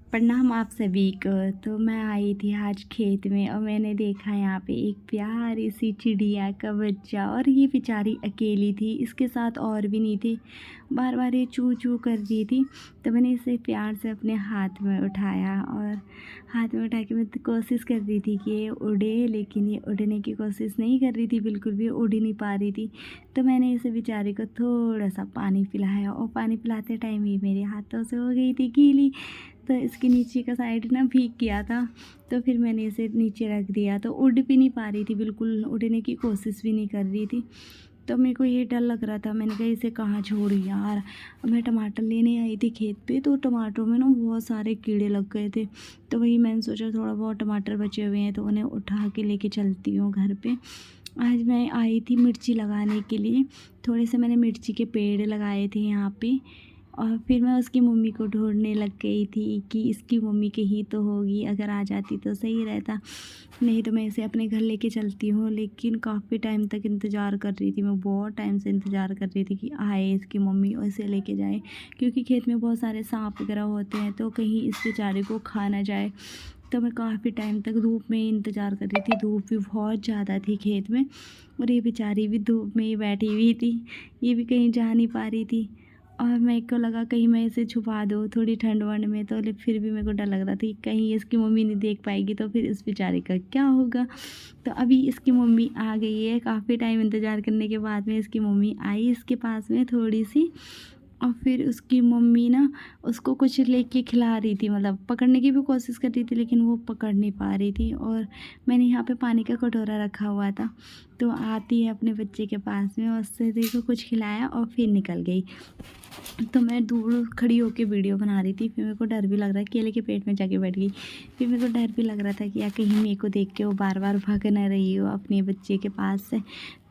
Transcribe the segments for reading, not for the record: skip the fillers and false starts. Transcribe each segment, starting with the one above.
प्रणाम आप सभी को। तो मैं आई थी आज खेत में और मैंने देखा यहाँ पे एक प्यारी सी चिड़िया का बच्चा, और ये बेचारी अकेली थी, इसके साथ और भी नहीं थे। बार बार ये चू चू कर रही थी। तो मैंने इसे प्यार से अपने हाथ में उठाया और हाथ में उठा के मैं कोशिश कर रही थी कि ये उड़े, लेकिन ये उड़ने की कोशिश नहीं कर रही थी, बिल्कुल भी उड़ ही नहीं पा रही थी। तो मैंने इसे बेचारी को थोड़ा सा पानी पिलाया और पानी पिलाते टाइम ही मेरे हाथों से हो गई थी गीली। तो इसके नीचे का साइड ना भीग गया था। तो फिर मैंने इसे नीचे रख दिया। तो उड़ भी नहीं पा रही थी, बिल्कुल उड़ने की कोशिश भी नहीं कर रही थी। तो मेरे को ये डर लग रहा था, मैंने कहा इसे कहाँ छोड़ी यार। मैं टमाटर लेने आई थी खेत पे, तो टमाटरों में ना बहुत सारे कीड़े लग गए थे। तो वही मैंने सोचा थोड़ा बहुत टमाटर बचे हुए हैं तो उन्हें उठा के लेके चलती हूँ घर पे। आज मैं आई थी मिर्ची लगाने के लिए। थोड़े से मैंने मिर्ची के पेड़ लगाए थे यहाँ पे। और फिर मैं उसकी मम्मी को ढूंढने लग गई थी कि इसकी मम्मी कहीं तो होगी, अगर आ जाती तो सही रहता, नहीं तो मैं इसे अपने घर लेके चलती हूँ। लेकिन काफ़ी टाइम तक इंतज़ार कर रही थी, मैं बहुत टाइम से इंतज़ार कर रही थी कि आए इसकी मम्मी और इसे लेके जाए, क्योंकि खेत में बहुत सारे सांप वगैरह होते हैं तो कहीं इस बेचारे को खा ना जाए। तो मैं काफ़ी टाइम तक धूप में ही इंतज़ार कर रही थी। धूप भी बहुत ज़्यादा थी खेत में, और ये बेचारी भी धूप में ही बैठी हुई थी, ये भी कहीं जा नहीं पा रही थी। और मेरे को लगा कहीं मैं इसे छुपा दूँ थोड़ी ठंड वंड में, तो फिर भी मेरे को डर लग रहा था कि कहीं इसकी मम्मी नहीं देख पाएगी तो फिर इस बेचारे का क्या होगा। तो अभी इसकी मम्मी आ गई है, काफ़ी टाइम इंतज़ार करने के बाद में इसकी मम्मी आई इसके पास में थोड़ी सी। और फिर उसकी मम्मी ना उसको कुछ लेके खिला रही थी, मतलब पकड़ने की भी कोशिश कर रही थी लेकिन वो पकड़ नहीं पा रही थी। और मैंने यहाँ पे पानी का कटोरा रखा हुआ था, तो आती है अपने बच्चे के पास में और उससे देखो कुछ खिलाया और फिर निकल गई। तो मैं दूर खड़ी होकर वीडियो बना रही थी। फिर मेरे को डर भी लग रहा है, केले के पेट में जाके बैठ गई। फिर मेरे को डर भी लग रहा था कि या कहीं मेरे को देख के वो बार बार भाग ना रही हो अपने बच्चे के पास से।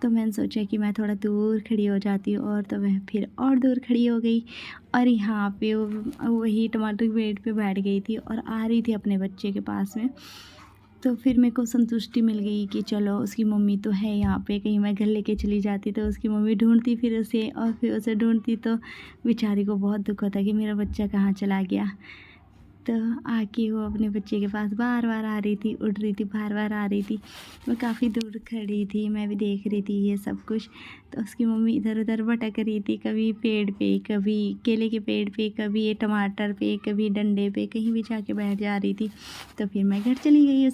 तो मैंने सोचा कि मैं थोड़ा दूर खड़ी हो जाती हूँ, और तो मैं फिर और दूर खड़ी हो गई। और यहाँ पे वही टमाटर के पेड़ पे बैठ गई थी और आ रही थी अपने बच्चे के पास में। तो फिर मेरे को संतुष्टि मिल गई कि चलो उसकी मम्मी तो है यहाँ पे, कहीं मैं घर लेके चली जाती तो उसकी मम्मी ढूंढती फिर उसे, और फिर उसे ढूंढती तो बेचारी को बहुत दुख होता कि मेरा बच्चा कहाँ चला गया। तो आके वो अपने बच्चे के पास बार बार आ रही थी, उड़ रही थी, बार बार आ रही थी। मैं काफ़ी दूर खड़ी थी, मैं भी देख रही थी ये सब कुछ। तो उसकी मम्मी इधर उधर भटक रही थी, कभी पेड़ पे, कभी केले के पेड़ पे, कभी ये टमाटर पे, कभी डंडे पे, कहीं भी जाके बैठ जा रही थी। तो फिर मैं घर चली गई।